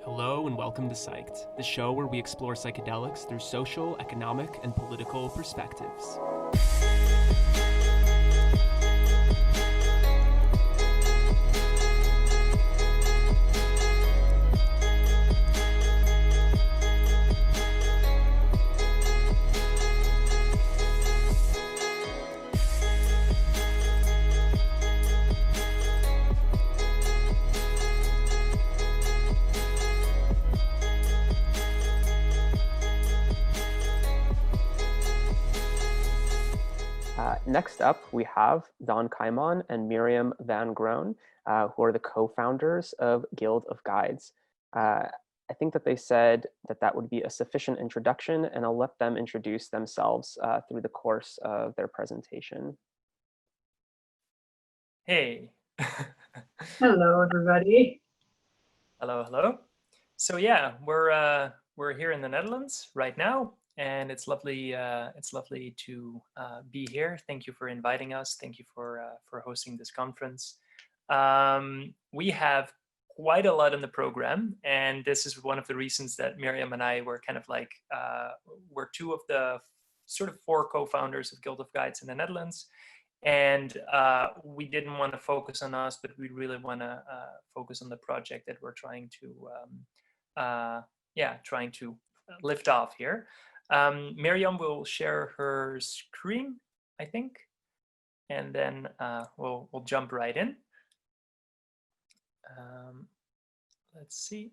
Hello and welcome to Psyched, the show where we explore psychedelics through social, economic, and political perspectives. Next up, we have Daan Keiman and Miriam van Groen, who are the co-founders of Guild of Guides. I think that they said that that would be a sufficient introduction, and I'll let them introduce themselves through the course of their presentation. Hey. Hello, everybody. Hello, hello. So yeah, we're here in the Netherlands right now, and it's lovely. It's lovely to be here. Thank you for inviting us. Thank you for hosting this conference. We have quite a lot in the program, and this is one of the reasons that Miriam and I were kind of like we're two of the sort of four co-founders of Guild of Guides in the Netherlands. And we didn't want to focus on us, but we really want to focus on the project that we're trying to lift off here. Miriam will share her screen, I think, and then we'll jump right in. Let's see.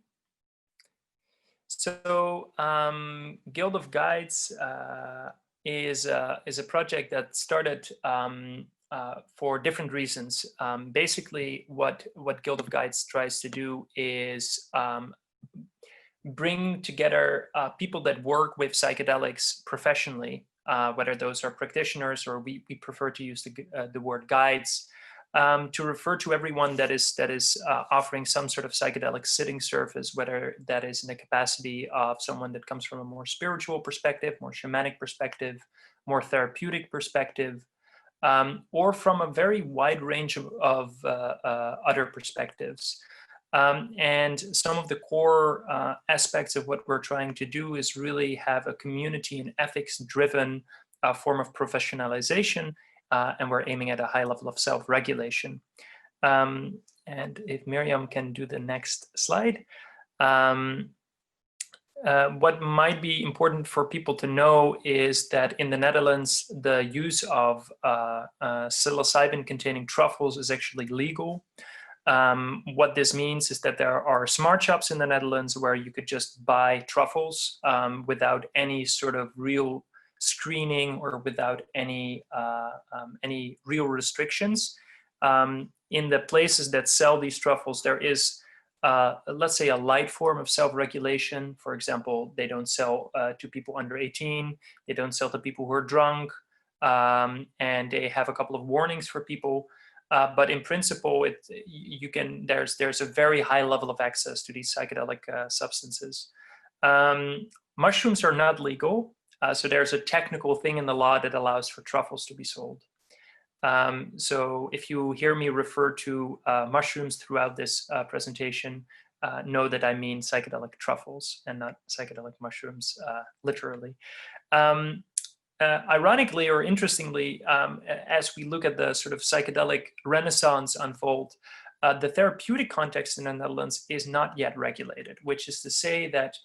So Guild of Guides is a project that started for different reasons. Basically, what Guild of Guides tries to do is bring together people that work with psychedelics professionally, whether those are practitioners or we prefer to use the word guides, to refer to everyone that is offering some sort of psychedelic sitting service, whether that is in the capacity of someone that comes from a more spiritual perspective, more shamanic perspective, more therapeutic perspective, or from a very wide range of other perspectives. And some of the core aspects of what we're trying to do is really have a community and ethics-driven form of professionalization. And we're aiming at a high level of self-regulation. And if Miriam can do the next slide. What might be important for people to know is that in the Netherlands, the use of psilocybin-containing truffles is actually legal. What this means is that there are smart shops in the Netherlands where you could just buy truffles without any sort of real screening or without any real restrictions. In the places that sell these truffles, there is, let's say, a light form of self-regulation. For example, they don't sell to people under 18. They don't sell to people who are drunk, and they have a couple of warnings for people. But in principle, there's a very high level of access to these psychedelic substances. Mushrooms are not legal. So there's a technical thing in the law that allows for truffles to be sold. So if you hear me refer to mushrooms throughout this presentation, know that I mean psychedelic truffles and not psychedelic mushrooms, literally. Ironically or interestingly, as we look at the sort of psychedelic renaissance unfold, the therapeutic context in the Netherlands is not yet regulated, which is to say that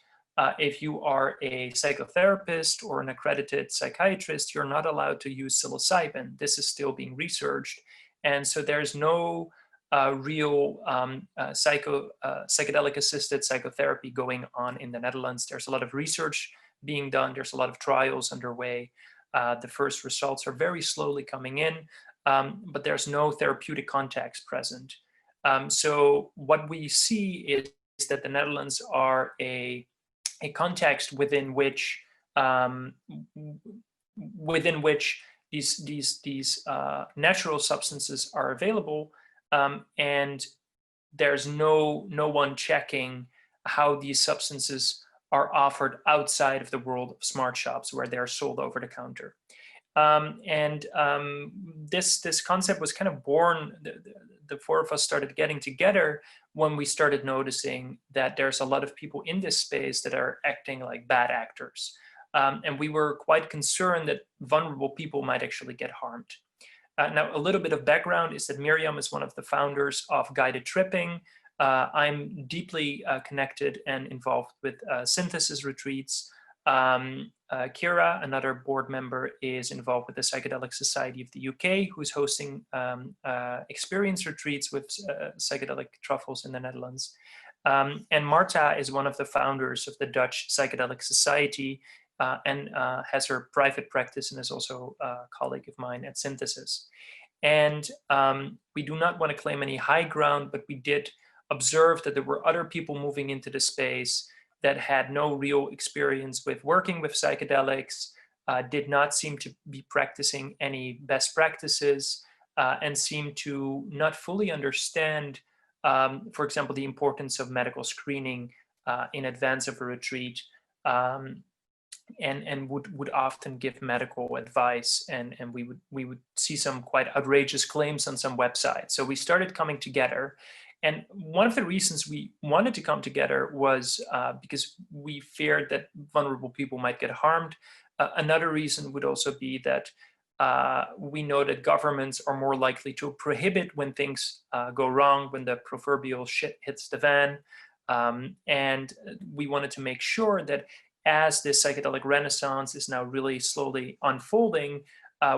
if you are a psychotherapist or an accredited psychiatrist, you're not allowed to use psilocybin. This is still being researched. And so there's no real psychedelic-assisted psychotherapy going on in the Netherlands. There's a lot of research being done. There's a lot of trials underway. The first results are very slowly coming in, but there's no therapeutic context present. So what we see is that the Netherlands are a context within which these natural substances are available, and there's no one checking how these substances are offered outside of the world of smart shops where they're sold over the counter. This concept was kind of born. the four of us started getting together when we started noticing that there's a lot of people in this space that are acting like bad actors. And we were quite concerned that vulnerable people might actually get harmed. Now, a little bit of background is that Miriam is one of the founders of Guided Tripping. I'm deeply connected and involved with synthesis retreats. Kira, another board member, is involved with the Psychedelic Society of the UK, who's hosting experience retreats with psychedelic truffles in the Netherlands. And Marta is one of the founders of the Dutch Psychedelic Society and has her private practice and is also a colleague of mine at Synthesis. And we do not want to claim any high ground, but we did observe that there were other people moving into the space that had no real experience with working with psychedelics, did not seem to be practicing any best practices, and seemed to not fully understand, for example, the importance of medical screening in advance of a retreat, and would often give medical advice, and we would see some quite outrageous claims on some websites. So we started coming together. And one of the reasons we wanted to come together was because we feared that vulnerable people might get harmed. Another reason would also be that we know that governments are more likely to prohibit when things go wrong, when the proverbial shit hits the fan. And we wanted to make sure that as this psychedelic renaissance is now really slowly unfolding,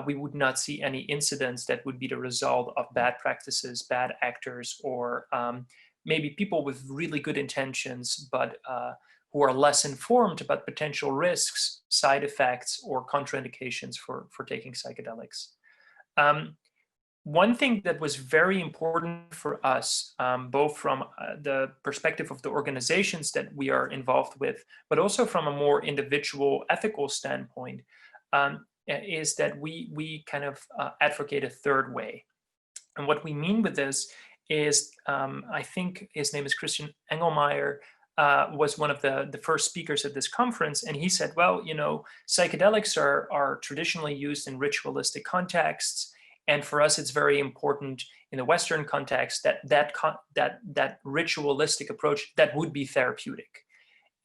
we would not see any incidents that would be the result of bad practices, bad actors, or maybe people with really good intentions, but who are less informed about potential risks, side effects, or contraindications for taking psychedelics. One thing that was very important for us, both from the perspective of the organizations that we are involved with, but also from a more individual ethical standpoint, is that we kind of advocate a third way. And what we mean with this is, I think his name is Christian Engelmeyer, was one of the first speakers at this conference. And he said, well, you know, psychedelics are traditionally used in ritualistic contexts. And for us, it's very important in the Western context that ritualistic approach that would be therapeutic.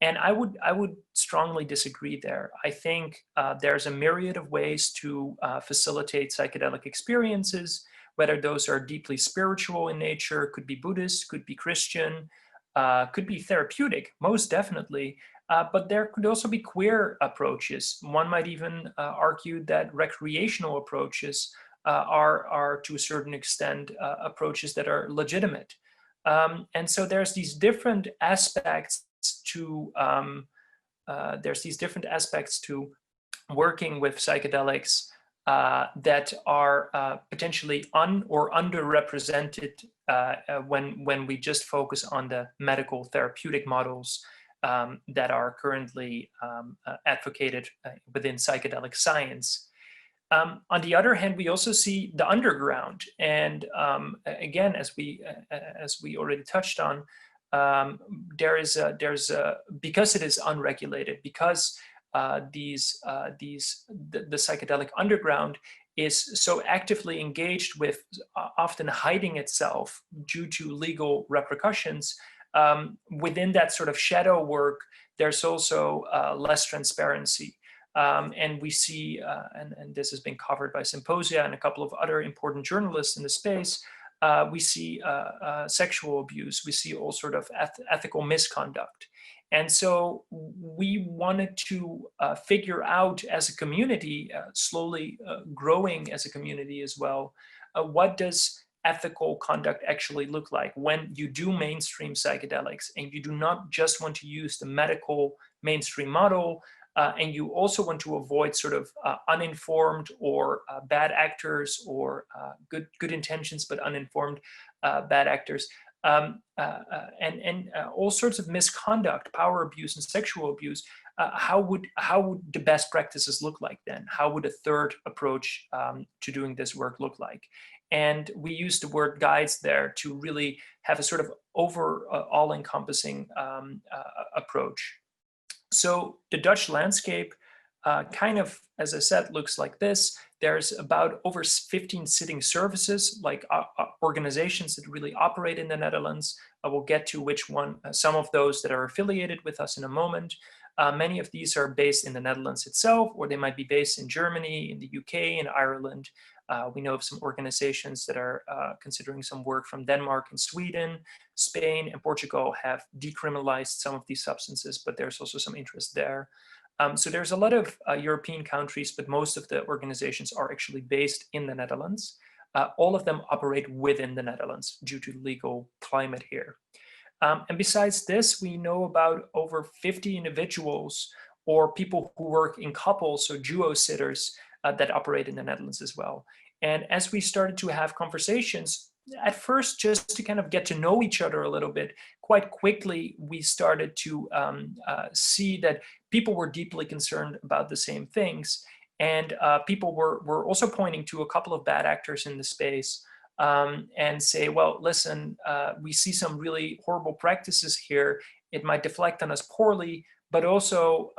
And I would strongly disagree there. I think there's a myriad of ways to facilitate psychedelic experiences, whether those are deeply spiritual in nature, could be Buddhist, could be Christian, could be therapeutic, most definitely. But there could also be queer approaches. One might even argue that recreational approaches are to a certain extent approaches that are legitimate. And so there's these different aspects to working with psychedelics that are potentially or underrepresented when we just focus on the medical therapeutic models that are currently advocated within psychedelic science. On the other hand, we also see the underground, and again, as we already touched on, because it is unregulated, because the psychedelic underground is so actively engaged with often hiding itself due to legal repercussions. Within that sort of shadow work, there's also less transparency. And we see, and this has been covered by Symposia and a couple of other important journalists in the space, we see sexual abuse, we see all sort of ethical misconduct. And so we wanted to figure out as a community, slowly growing as a community as well, what does ethical conduct actually look like when you do mainstream psychedelics and you do not just want to use the medical mainstream model, and you also want to avoid sort of uninformed or bad actors or good intentions but uninformed bad actors, and all sorts of misconduct, power abuse and sexual abuse. How would the best practices look like then? How would a third approach to doing this work look like? And we use the word guides there to really have a sort of all-encompassing approach. So the Dutch landscape kind of, as I said, looks like this. There's about over 15 sitting services, like organizations that really operate in the Netherlands. I will get to which one, some of those that are affiliated with us in a moment. Many of these are based in the Netherlands itself, or they might be based in Germany, in the UK, in Ireland. We know of some organizations that are considering some work from Denmark and Sweden. Spain and Portugal have decriminalized some of these substances, but there's also some interest there. So there's a lot of European countries, but most of the organizations are actually based in the Netherlands. All of them operate within the Netherlands due to the legal climate here. And besides this, we know about over 50 individuals or people who work in couples, so duo sitters, that operate in the Netherlands as well. And as we started to have conversations, at first just to kind of get to know each other a little bit, quite quickly we started to see that people were deeply concerned about the same things. And people were also pointing to a couple of bad actors in the space and say, well, listen, we see some really horrible practices here. It might deflect on us poorly, but also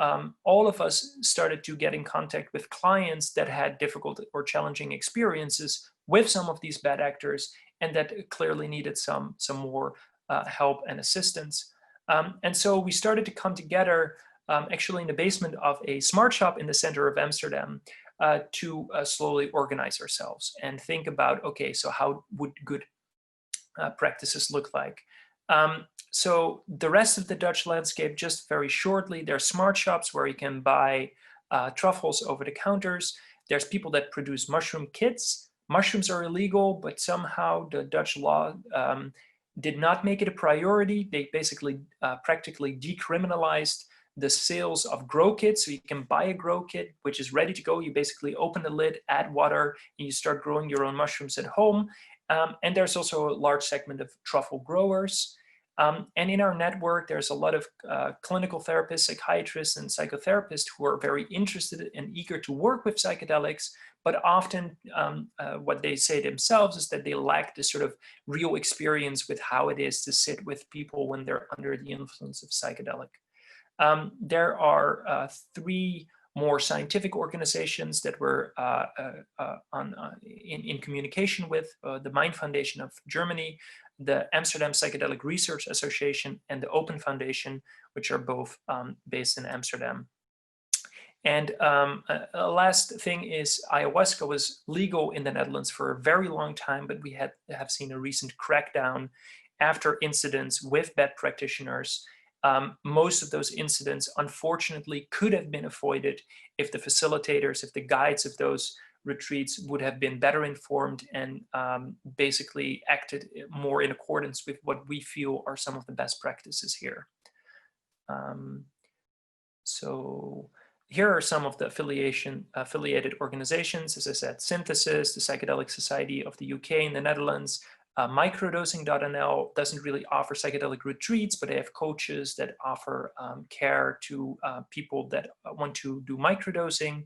all of us started to get in contact with clients that had difficult or challenging experiences with some of these bad actors, and that clearly needed some more help and assistance. And so we started to come together actually in the basement of a smart shop in the center of Amsterdam to slowly organize ourselves and think about, okay, so how would good practices look like? So the rest of the Dutch landscape, just very shortly, there are smart shops where you can buy truffles over the counters. There's people that produce mushroom kits. Mushrooms are illegal, but somehow the Dutch law did not make it a priority. They basically practically decriminalized the sales of grow kits. So you can buy a grow kit, which is ready to go. You basically open the lid, add water, and you start growing your own mushrooms at home. And there's also a large segment of truffle growers. And in our network, there's a lot of clinical therapists, psychiatrists, and psychotherapists who are very interested and eager to work with psychedelics, but often what they say themselves is that they lack this sort of real experience with how it is to sit with people when they're under the influence of psychedelic. There are 3 more scientific organizations that we're in communication with, the Mind Foundation of Germany, the Amsterdam Psychedelic Research Association, and the Open Foundation, which are both based in Amsterdam. And a last thing is ayahuasca was legal in the Netherlands for a very long time, but we have seen a recent crackdown after incidents with bad practitioners. Most of those incidents, unfortunately, could have been avoided if the facilitators, if the guides of those retreats would have been better informed and basically acted more in accordance with what we feel are some of the best practices here. So here are some of the affiliated organizations. As I said, Synthesis, the Psychedelic Society of the UK and the Netherlands. Microdosing.nl doesn't really offer psychedelic retreats, but they have coaches that offer care to people that want to do microdosing.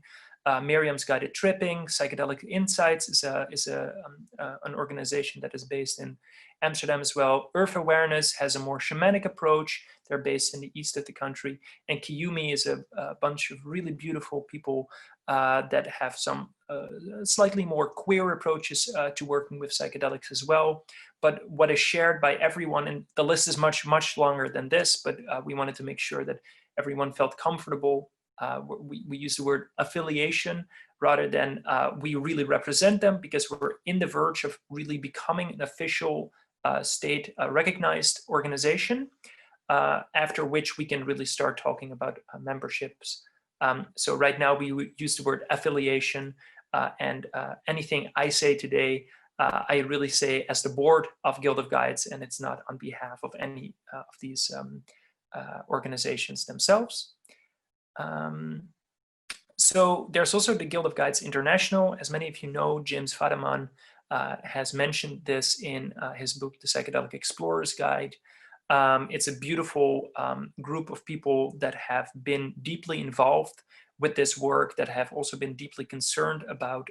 Miriam's Guided Tripping, Psychedelic Insights is an organization that is based in Amsterdam as well. Earth Awareness has a more shamanic approach. They're based in the east of the country. And Keiman is a bunch of really beautiful people that have some slightly more queer approaches to working with psychedelics as well. But what is shared by everyone, and the list is much, much longer than this, but we wanted to make sure that everyone felt comfortable. We use the word affiliation rather than we really represent them, because we're in the verge of really becoming an official state recognized organization, after which we can really start talking about memberships. So right now we use the word affiliation, and anything I say today, I really say as the board of Guild of Guides, and it's not on behalf of any of these organizations themselves. So there's also the Guild of Guides International. As many of you know, James Fadiman has mentioned this in his book, The Psychedelic Explorer's Guide. It's a beautiful group of people that have been deeply involved with this work, that have also been deeply concerned about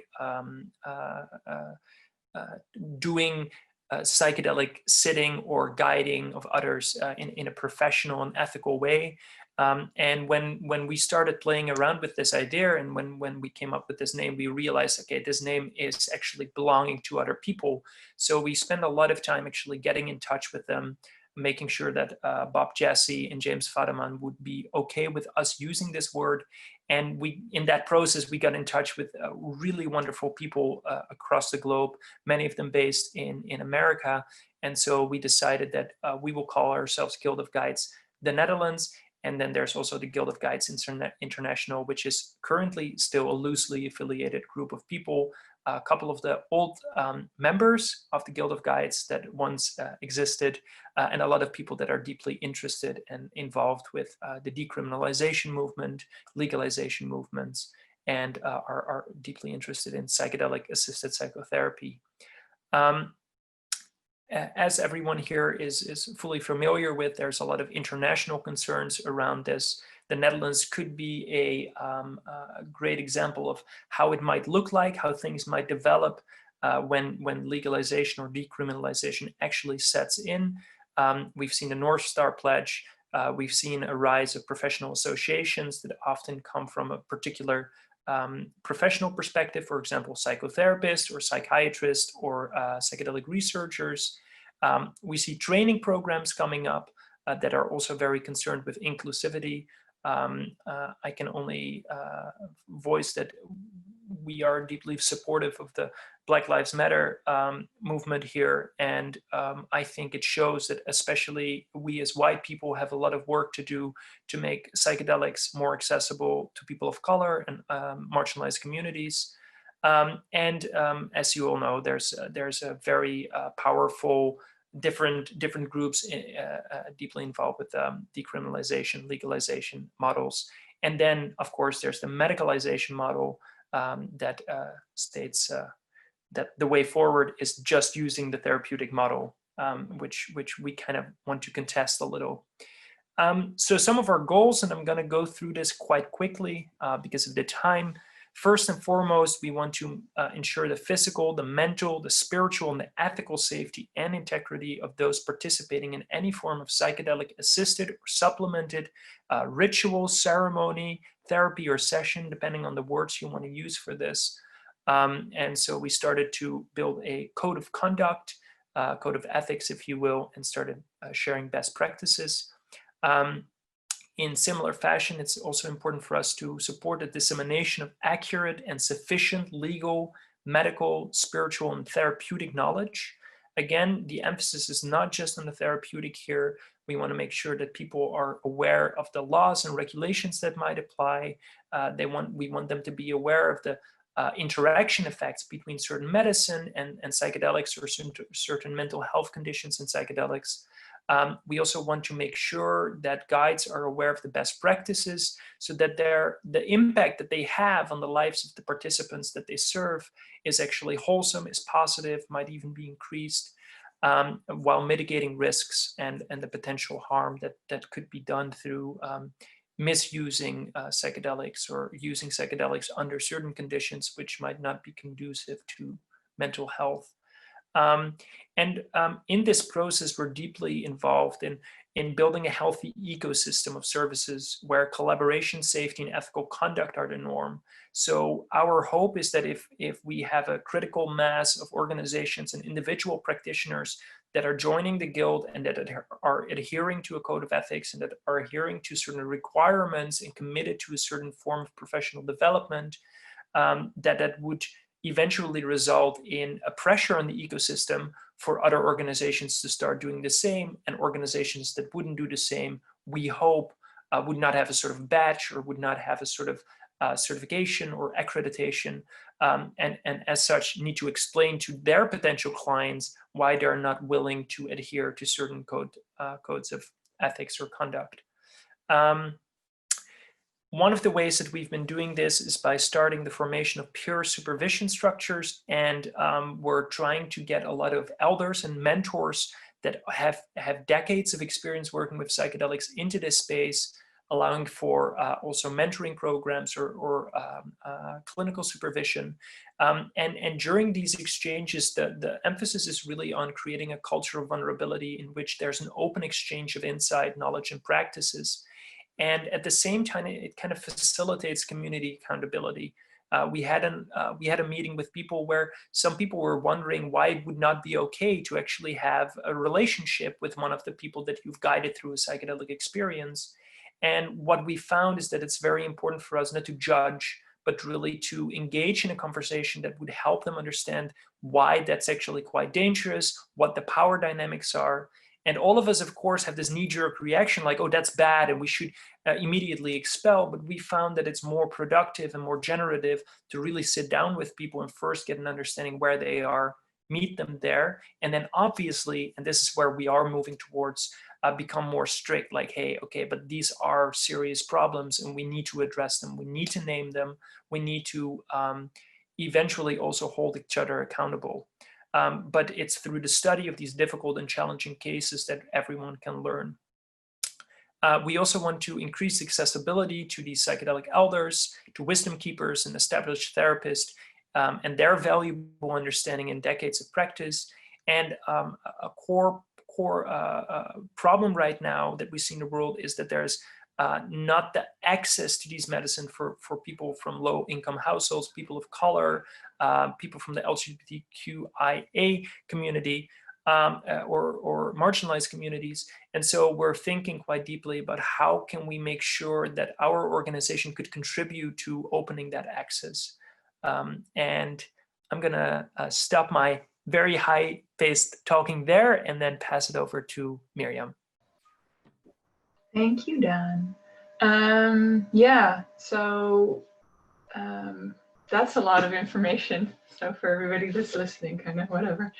doing psychedelic sitting or guiding of others in a professional and ethical way. And when we started playing around with this idea, and when we came up with this name, we realized, okay, this name is actually belonging to other people. So we spend a lot of time actually getting in touch with them, making sure that Bob Jesse and James Fadiman would be okay with us using this word. And in that process, we got in touch with really wonderful people across the globe, many of them based in America. And so we decided that we will call ourselves Guild of Guides the Netherlands. And then there's also the Guild of Guides International, which is currently still a loosely affiliated group of people. A couple of the old members of the Guild of Guides that once existed, and a lot of people that are deeply interested and involved with the decriminalization movement, legalization movements, and are deeply interested in psychedelic-assisted psychotherapy. As everyone here is fully familiar with, there's a lot of international concerns around this. The Netherlands could be a great example of how it might look like, how things might develop when legalization or decriminalization actually sets in. We've seen the North Star Pledge. We've seen a rise of professional associations that often come from a particular professional perspective, for example, psychotherapists or psychiatrists or psychedelic researchers. We see training programs coming up that are also very concerned with inclusivity. I can only voice that we are deeply supportive of the Black Lives Matter movement here. And I think it shows that especially we as white people have a lot of work to do to make psychedelics more accessible to people of color and marginalized communities. As you all know, there's a very powerful different groups deeply involved with decriminalization, legalization models. And then, of course, there's the medicalization model that states that the way forward is just using the therapeutic model, which we kind of want to contest a little. So some of our goals, and I'm going to go through this quite quickly because of the time. First and foremost, we want to ensure the physical, the mental, the spiritual, and the ethical safety and integrity of those participating in any form of psychedelic-assisted or supplemented ritual, ceremony, therapy, or session, depending on the words you want to use for this. And so we started to build a code of conduct, code of ethics, if you will, and started sharing best practices. In similar fashion, it's also important for us to support the dissemination of accurate and sufficient legal, medical, spiritual, and therapeutic knowledge. Again, the emphasis is not just on the therapeutic here. We want to make sure that people are aware of the laws and regulations that might apply. We want them to be aware of the interaction effects between certain medicine and psychedelics, or certain mental health conditions and psychedelics. We also want to make sure that guides are aware of the best practices so that the impact that they have on the lives of the participants that they serve is actually wholesome, is positive, might even be increased, while mitigating risks and the potential harm that could be done through misusing psychedelics or using psychedelics under certain conditions which might not be conducive to mental health. In this process, we're deeply involved in building a healthy ecosystem of services where collaboration, safety, and ethical conduct are the norm. So our hope is that if we have a critical mass of organizations and individual practitioners that are joining the guild and that are adhering to a code of ethics and that are adhering to certain requirements and committed to a certain form of professional development, that would eventually result in a pressure on the ecosystem for other organizations to start doing the same, and organizations that wouldn't do the same, we hope, would not have a sort of badge or would not have a sort of certification or accreditation, and as such need to explain to their potential clients why they're not willing to adhere to certain codes of ethics or conduct. One of the ways that we've been doing this is by starting the formation of peer supervision structures, and we're trying to get a lot of elders and mentors that have decades of experience working with psychedelics into this space, allowing for also mentoring programs or clinical supervision. And during these exchanges, the emphasis is really on creating a culture of vulnerability in which there's an open exchange of insight, knowledge, and practices. And at the same time, it kind of facilitates community accountability. We had a meeting with people where some people were wondering why it would not be okay to actually have a relationship with one of the people that you've guided through a psychedelic experience. And what we found is that it's very important for us not to judge, but really to engage in a conversation that would help them understand why that's actually quite dangerous, what the power dynamics are. And all of us, of course, have this knee-jerk reaction like, oh, that's bad, and we should immediately expel. But we found that it's more productive and more generative to really sit down with people and first get an understanding where they are, meet them there. And then obviously, and this is where we are moving towards, become more strict, like, hey, okay, but these are serious problems and we need to address them. We need to name them. We need to eventually also hold each other accountable. But it's through the study of these difficult and challenging cases that everyone can learn. We also want to increase accessibility to these psychedelic elders, to wisdom keepers and established therapists, and their valuable understanding and decades of practice. And a core problem right now that we see in the world is that there's not the access to these medicine for people from low income households, people of color, people from the LGBTQIA community, or marginalized communities. And so we're thinking quite deeply about how can we make sure that our organization could contribute to opening that access. And I'm gonna stop my very high-paced talking there and then pass it over to Miriam. Thank you, Daan. Yeah, so that's a lot of information. So for everybody that's listening, kind of whatever.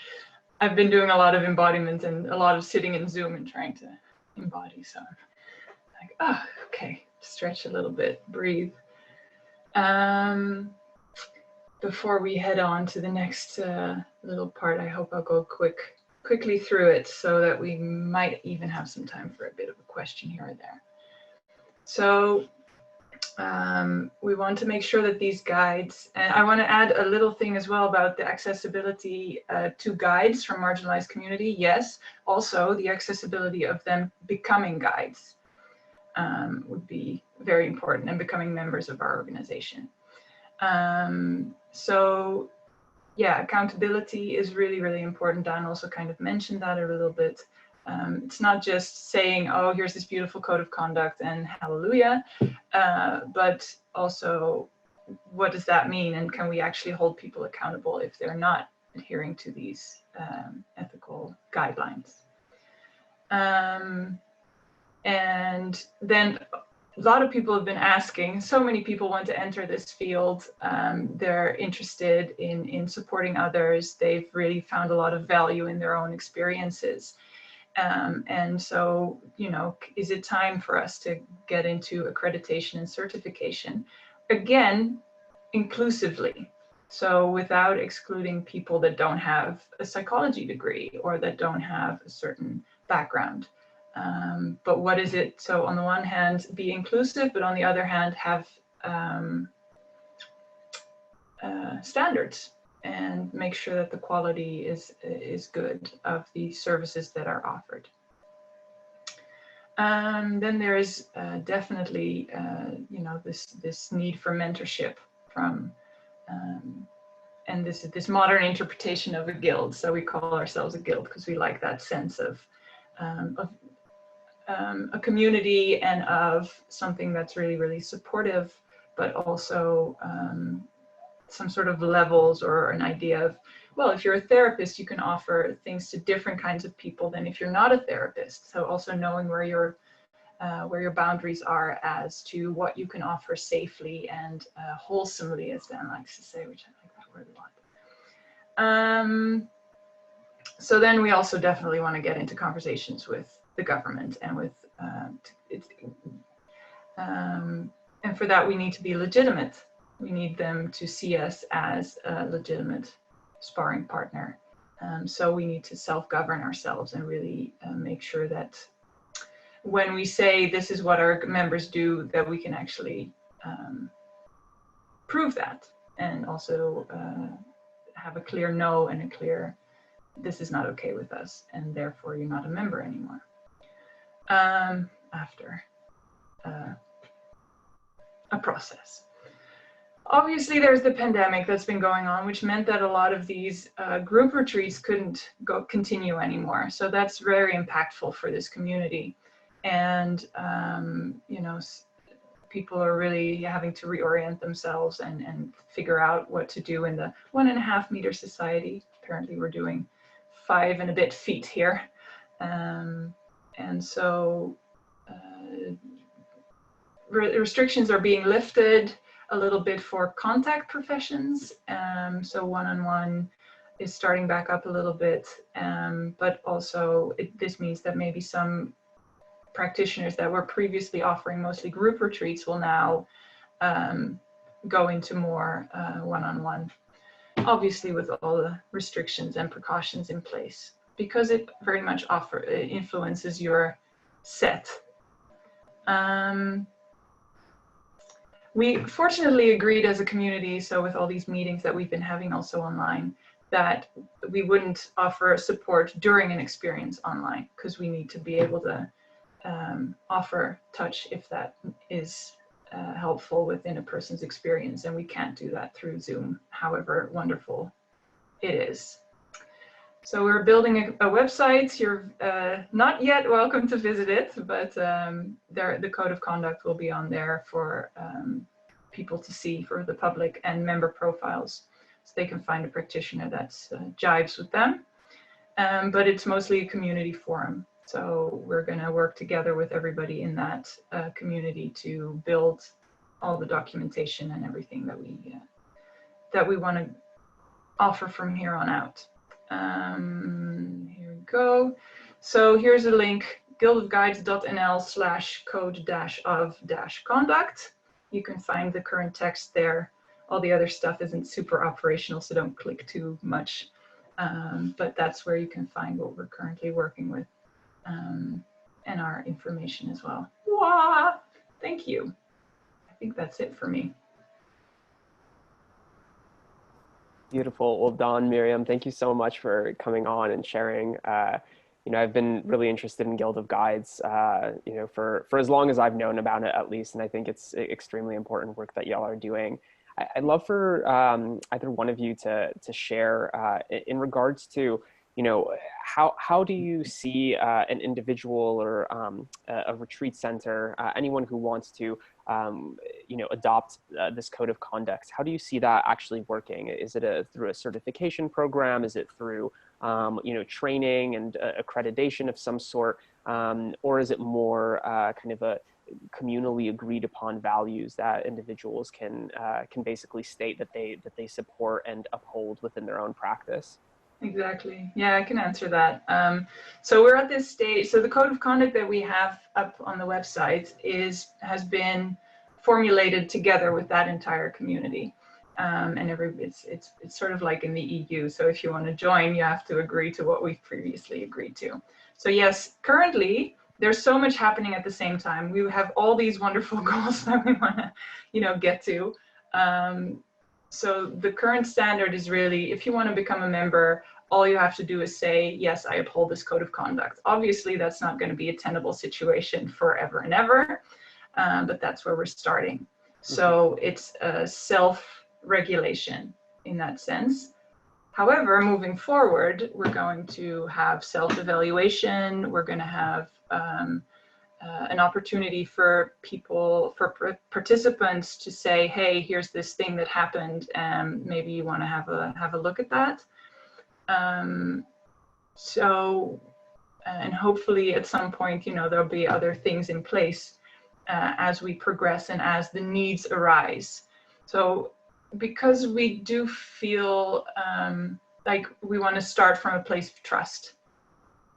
I've been doing a lot of embodiment and a lot of sitting in Zoom and trying to embody. So I'm like, oh, okay, stretch a little bit, breathe. Before we head on to the next little part, I hope I'll go quickly through it so that we might even have some time for a bit of a question here or there. So we want to make sure that these guides, and I want to add a little thing as well about the accessibility to guides from marginalized community. Yes, also the accessibility of them becoming guides would be very important, and becoming members of our organization. So yeah, accountability is really, really important. Daan also kind of mentioned that a little bit. It's not just saying, oh, here's this beautiful code of conduct and hallelujah, but also what does that mean? And can we actually hold people accountable if they're not adhering to these ethical guidelines? And then a lot of people have been asking, so many people want to enter this field. They're interested in supporting others. They've really found a lot of value in their own experiences. And so, you know, is it time for us to get into accreditation and certification? Again, inclusively. So without excluding people that don't have a psychology degree or that don't have a certain background. But what is it? So on the one hand, be inclusive, but on the other hand, have standards and make sure that the quality is good of the services that are offered. Then there is definitely, you know, this need for mentorship from, and this modern interpretation of a guild. So we call ourselves a guild because we like that sense of a community and of something that's really, really supportive, but also some sort of levels or an idea of, well, if you're a therapist, you can offer things to different kinds of people than if you're not a therapist. So also knowing where your boundaries are as to what you can offer safely and wholesomely, as Dan likes to say, which I like that word a lot. So then we also definitely want to get into conversations with the government and with, and for that we need to be legitimate. We need them to see us as a legitimate sparring partner. So we need to self-govern ourselves and really make sure that when we say this is what our members do, that we can actually prove that, and also have a clear no and a clear this is not okay with us, and therefore you're not a member anymore. After a process. Obviously, there's the pandemic that's been going on, which meant that a lot of these group retreats couldn't continue anymore. So that's very impactful for this community. And, you know, people are really having to reorient themselves and figure out what to do in the 1.5 meter society. Apparently, we're doing 5 and a bit feet here. And so restrictions are being lifted a little bit for contact professions. So one-on-one is starting back up a little bit, but also this means that maybe some practitioners that were previously offering mostly group retreats will now go into more one-on-one, obviously with all the restrictions and precautions in place, because it very much influences your set. We fortunately agreed as a community, so with all these meetings that we've been having also online, that we wouldn't offer support during an experience online, because we need to be able to offer touch if that is helpful within a person's experience, and we can't do that through Zoom, however wonderful it is. So we're building a website. You're not yet welcome to visit it, but the code of conduct will be on there for people to see, for the public, and member profiles, so they can find a practitioner that jives with them. But it's mostly a community forum. So we're going to work together with everybody in that community to build all the documentation and everything that we want to offer from here on out. Here we go. So here's a link, guildofguides.nl/code-of-conduct. You can find the current text there. All the other stuff isn't super operational, so don't click too much. But that's where you can find what we're currently working with, and our information as well. Wow, thank you. I think that's it for me. Beautiful. Well, Daan, Miriam, thank you so much for coming on and sharing. You know, I've been really interested in Guild of Guides, you know, for as long as I've known about it, at least. And I think it's extremely important work that y'all are doing. I'd love for either one of you to share in regards to, you know, how do you see an individual or a retreat center, anyone who wants to, you know, adopt this code of conduct? How do you see that actually working? Is it through a certification program? Is it through, you know, training and accreditation of some sort? Or is it more kind of a communally agreed upon values that individuals can basically state that they support and uphold within their own practice? Exactly. Yeah, I can answer that. So we're at this stage. So the code of conduct that we have up on the website has been formulated together with that entire community. And it's sort of like in the EU. So if you want to join, you have to agree to what we've previously agreed to. So yes, currently there's so much happening at the same time. We have all these wonderful goals that we want to, you know, get to. So the current standard is really, if you want to become a member, all you have to do is say, yes, I uphold this code of conduct. Obviously, that's not going to be a tenable situation forever and ever, but that's where we're starting. So it's a self-regulation in that sense. However, moving forward, we're going to have self-evaluation. We're going to have an opportunity for participants to say, hey, here's this thing that happened, and maybe you want to have a look at that. So, and hopefully at some point, you know, there'll be other things in place as we progress and as the needs arise. So because we do feel like we want to start from a place of trust,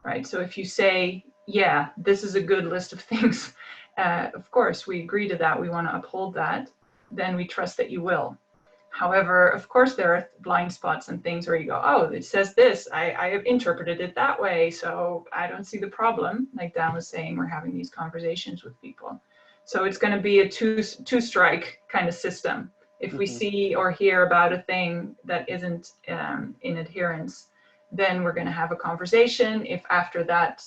right? So if you say, yeah, this is a good list of things, of course, we agree to that, we want to uphold that, then we trust that you will. However, of course, there are blind spots and things where you go, oh, it says this, I have interpreted it that way, so I don't see the problem. Like Daan was saying, we're having these conversations with people. So it's going to be a two-strike kind of system. If we see or hear about a thing that isn't in adherence, then we're going to have a conversation. If after that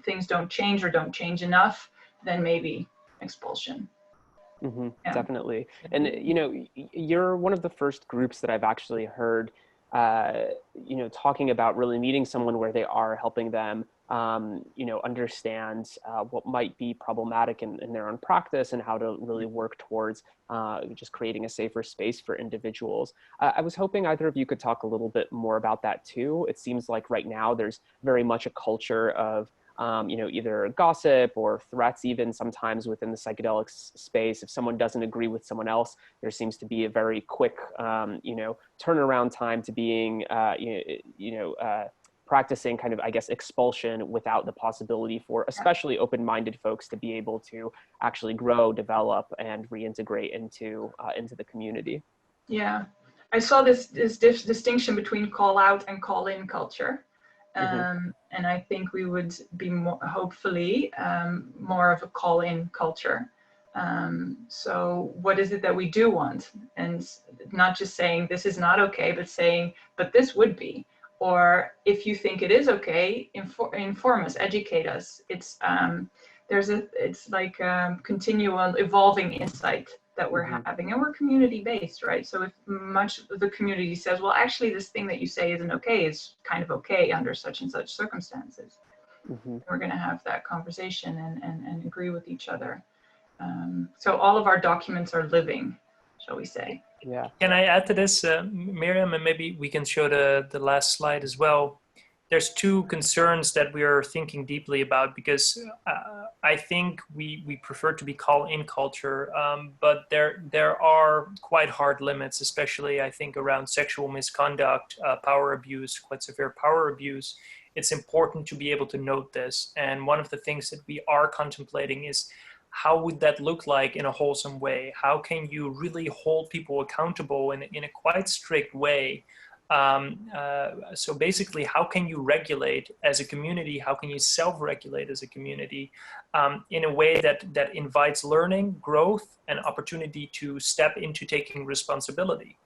things don't change or don't change enough, then maybe expulsion. Yeah. Definitely. And, you know, you're one of the first groups that I've actually heard, you know, talking about really meeting someone where they are, helping them, you know, understand what might be problematic in their own practice and how to really work towards just creating a safer space for individuals. I was hoping either of you could talk a little bit more about that too. It seems like right now there's very much a culture of you know, either gossip or threats, even sometimes within the psychedelics space. If someone doesn't agree with someone else, there seems to be a very quick, you know, turnaround time to being, practicing kind of, I guess, expulsion without the possibility for especially open-minded folks to be able to actually grow, develop, and reintegrate into the community. Yeah, I saw this distinction between call out and call in culture. And I think we would be more, hopefully, more of a call-in culture. So what is it that we do want? And not just saying this is not okay, but saying, but this would be. Or if you think it is okay, inform us, educate us. It's like continual evolving insight that we're having, and we're community based, right? So if much of the community says, well, actually this thing that you say isn't okay, is kind of okay under such and such circumstances, we're going to have that conversation and agree with each other. So all of our documents are living, shall we say. Yeah. Can I add to this, Miriam, and maybe we can show the last slide as well. There's two concerns that we are thinking deeply about, because I think we prefer to be call-in culture, but there are quite hard limits, especially I think around sexual misconduct, power abuse, quite severe power abuse. It's important to be able to note this. And one of the things that we are contemplating is, how would that look like in a wholesome way? How can you really hold people accountable in a quite strict way? So basically, how can you regulate as a community? How can you self-regulate as a community in a way that invites learning, growth, and opportunity to step into taking responsibility?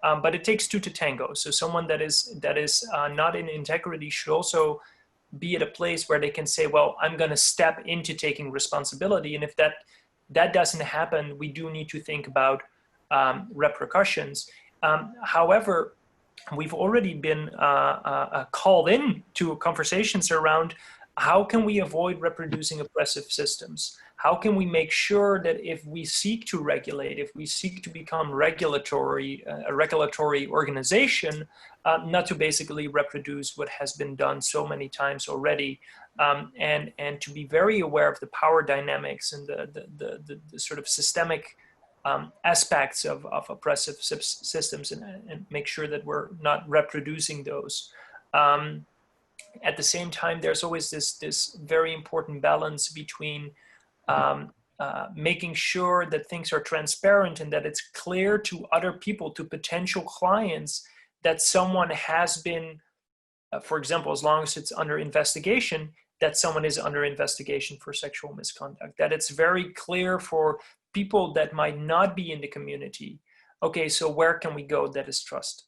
But it takes two to tango. So someone that is not in integrity should also be at a place where they can say, well, I'm going to step into taking responsibility. And if that doesn't happen, we do need to think about repercussions. However, we've already been called in to conversations around how can we avoid reproducing oppressive systems? How can we make sure that if we seek to regulate, if we seek to become a regulatory organization, not to basically reproduce what has been done so many times already, and to be very aware of the power dynamics and the sort of systemic aspects of oppressive systems, and make sure that we're not reproducing those. At the same time, there's always this very important balance between making sure that things are transparent and that it's clear to other people, to potential clients, that someone has been, for example, as long as it's under investigation, that someone is under investigation for sexual misconduct, that it's very clear for people that might not be in the community. Okay, so where can we go that is trust?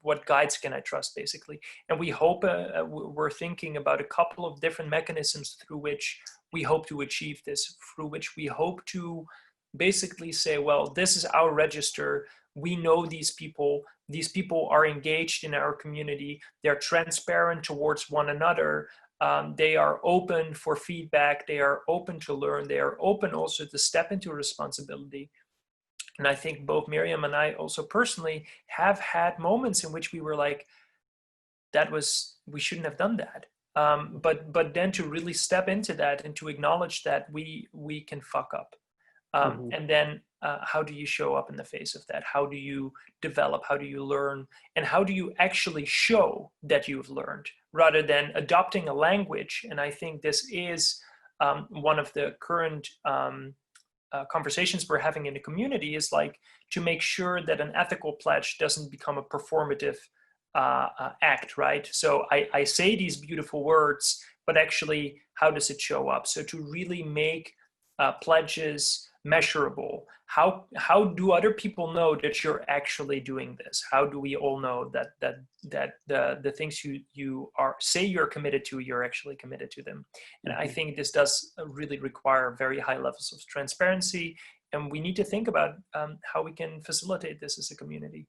What guides can I trust, basically? And we hope, we're thinking about a couple of different mechanisms through which we hope to achieve this, through which we hope to basically say, well, this is our register. We know these people are engaged in our community. They're transparent towards one another. They are open for feedback. They are open to learn. They are open also to step into responsibility. And I think both Miriam and I also personally have had moments in which we were like, we shouldn't have done that. But then to really step into that and to acknowledge that we can fuck up. And then how do you show up in the face of that? How do you develop? How do you learn? And how do you actually show that you've learned, rather than adopting a language? And I think this is one of the current conversations we're having in the community is like to make sure that an ethical pledge doesn't become a performative act, right? So I say these beautiful words, but actually, how does it show up? So to really make pledges measurable. How do other people know that you're actually doing this? How do we all know that the things you say you're committed to, you're actually committed to them? And I think this does really require very high levels of transparency, and we need to think about how we can facilitate this as a community.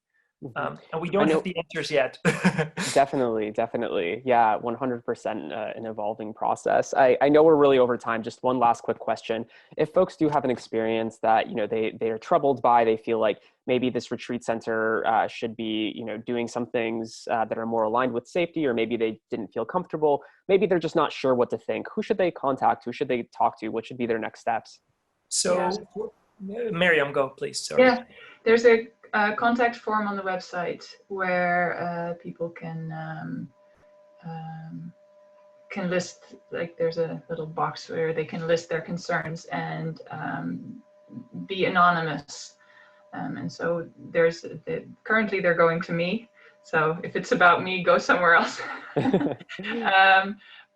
And we don't have the answers yet. Definitely. Yeah, 100% an evolving process. I know we're really over time. Just one last quick question. If folks do have an experience that, they are troubled by, they feel like maybe this retreat center should be, doing some things that are more aligned with safety, or maybe they didn't feel comfortable, maybe they're just not sure what to think. Who should they contact? Who should they talk to? What should be their next steps? So, Miriam, go please. Sorry. Yeah, there's a contact form on the website where people can list, like there's a little box where they can list their concerns and be anonymous. And so currently they're going to me. So if it's about me, go somewhere else.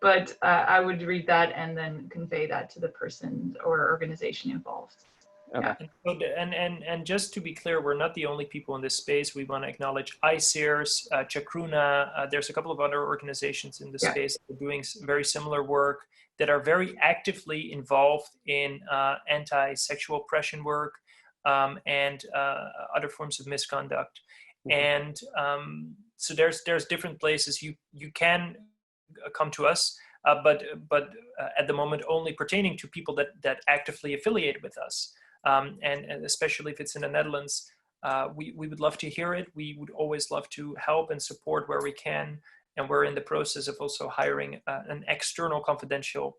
But I would read that and then convey that to the person or organization involved. Okay. And just to be clear, we're not the only people in this space. We want to acknowledge ICEERS, Chacruna. There's a couple of other organizations in this space that are doing very similar work, that are very actively involved in anti-sexual oppression work and other forms of misconduct. And so there's different places you can come to us, but at the moment only pertaining to people that actively affiliate with us. And especially if it's in the Netherlands, we would love to hear it. We would always love to help and support where we can. And we're in the process of also hiring an external confidentiality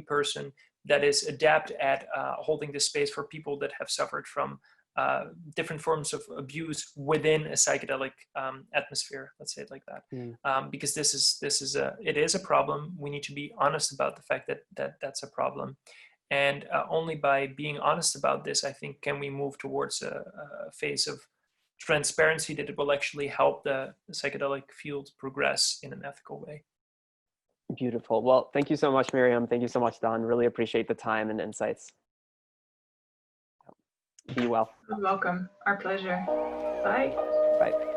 person that is adept at holding the space for people that have suffered from different forms of abuse within a psychedelic atmosphere. Let's say it like that, because it is a problem. We need to be honest about the fact that that's a problem. And only by being honest about this, I think, can we move towards a phase of transparency that it will actually help the psychedelic field progress in an ethical way. Beautiful. Well, thank you so much, Miriam. Thank you so much, Daan. Really appreciate the time and insights. Be well. You're welcome. Our pleasure. Bye. Bye.